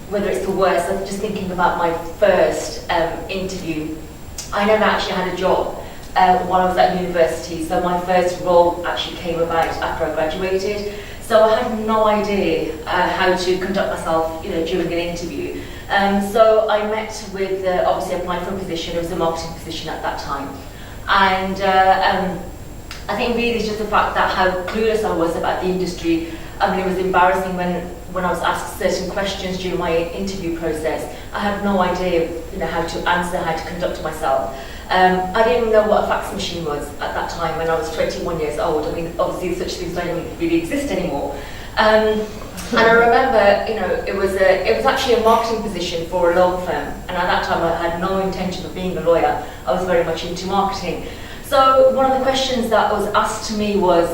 whether it's the worst, I'm just thinking about my first interview. I never actually had a job while I was at university, so my first role actually came about after I graduated. So I had no idea how to conduct myself, during an interview. So I met with, obviously applied for a position. It was a marketing position at that time, and I think really it's just the fact that how clueless I was about the industry. I mean, it was embarrassing when I was asked certain questions during my interview process. I had no idea, how to answer, how to conduct myself. I didn't even know what a fax machine was at that time when I was 21 years old. I mean, obviously such things don't really exist anymore. And I remember, it was actually a marketing position for a law firm. And at that time, I had no intention of being a lawyer. I was very much into marketing. So one of the questions that was asked to me was,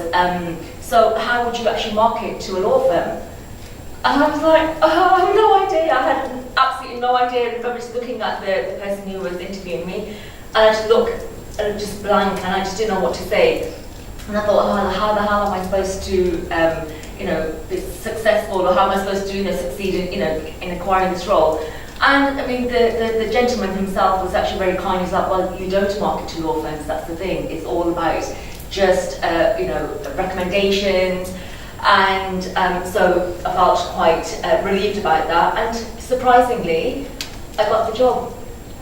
so how would you actually market to a law firm? And I was like, I have no idea. I had absolutely no idea. I remember just looking at the person who was interviewing me, and I just looked just blank, and I just didn't know what to say. And I thought, how the hell am I supposed to, be successful, or how am I supposed to, succeed in acquiring this role? And I mean, the gentleman himself was actually very kind. He's like, well, you don't market to law firms. That's the thing. It's all about just, recommendations. And so I felt quite relieved about that. And surprisingly, I got the job.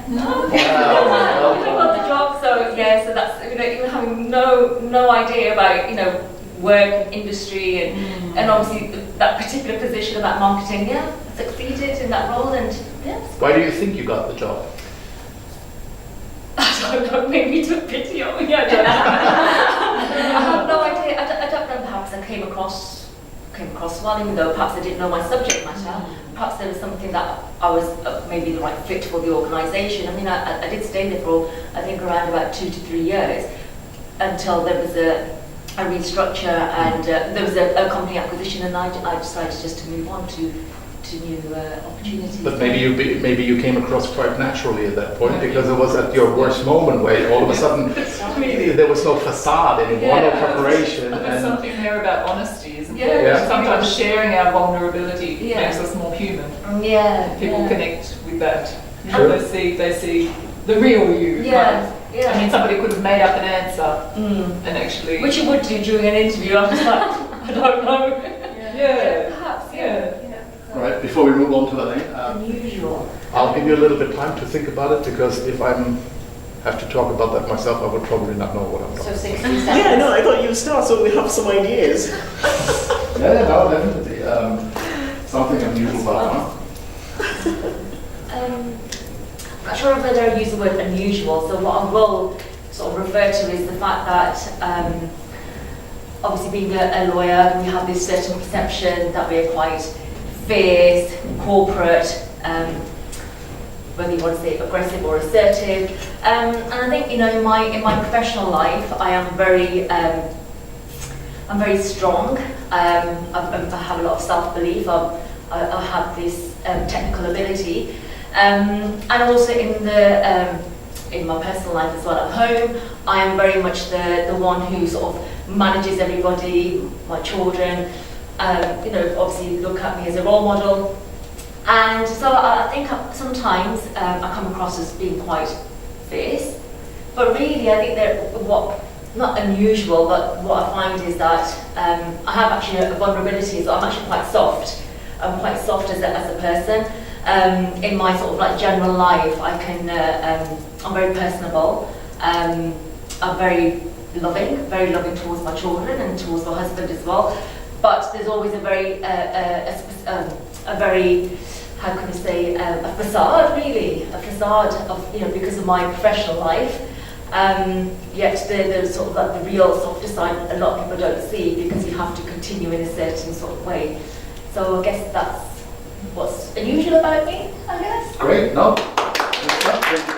Wow. I got the job. So yeah, so that's even having no idea about work, industry, and obviously that particular position about marketing. Yeah, succeeded in that role, and yeah. Why do you think you got the job? I don't know, maybe took pity on me, I don't know. I have no idea, I don't know, perhaps I came across well, even though perhaps I didn't know my subject matter. Perhaps there was something that I was maybe the right fit for the organisation. I mean, I did stay there for, I think, around about 2 to 3 years, until there was a restructure, and there was a company acquisition, and I decided just to move on to new opportunities. But maybe you came across quite naturally at that point, because it was at your worst moment where all of a sudden there was no facade anymore, no preparation. There's something there about honesty, isn't Yeah. there? Yeah. Sometimes sharing our vulnerability Yeah. makes us more human. Yeah. People connect with that. Sure. They see the real you. Yeah. Yeah. I mean, somebody could have made up an answer and actually. Which you would do during an interview. I was like, I don't know. Yeah. Perhaps. Yeah. Right, before we move on to the name, Unusual. I'll give you a little bit time to think about it, because if I have to talk about that myself, I would probably not know what I'm So talking 60 seconds. Yeah, no, I thought you would start so we have some ideas. about. Yeah, no, definitely. Something unusual about one. I'm not sure whether I use the word unusual, so what I will sort of refer to is the fact that obviously being a lawyer, we have this certain perception that we are quite fierce, corporate, whether you want to say aggressive or assertive. And I think, in my professional life, I am I'm very strong. I have a lot of self-belief. I have this technical ability. And also in my personal life as well at home, I am very much the one who sort of manages everybody, my children, obviously look at me as a role model. And so I think sometimes I come across as being quite fierce, but really I think that not unusual, but what I find is that I have actually a vulnerability, so I'm actually quite soft. I'm quite soft as a person. In my sort of like general life, I'm very personable. I'm very loving towards my children and towards my husband as well. But there's always a very, how can I say, a facade really, a facade of, because of my professional life. Yet the sort of like the real softer side a lot of people don't see, because you have to continue in a certain sort of way. So I guess that's what's unusual about me, I guess. Great, no. Good stuff. Thank you.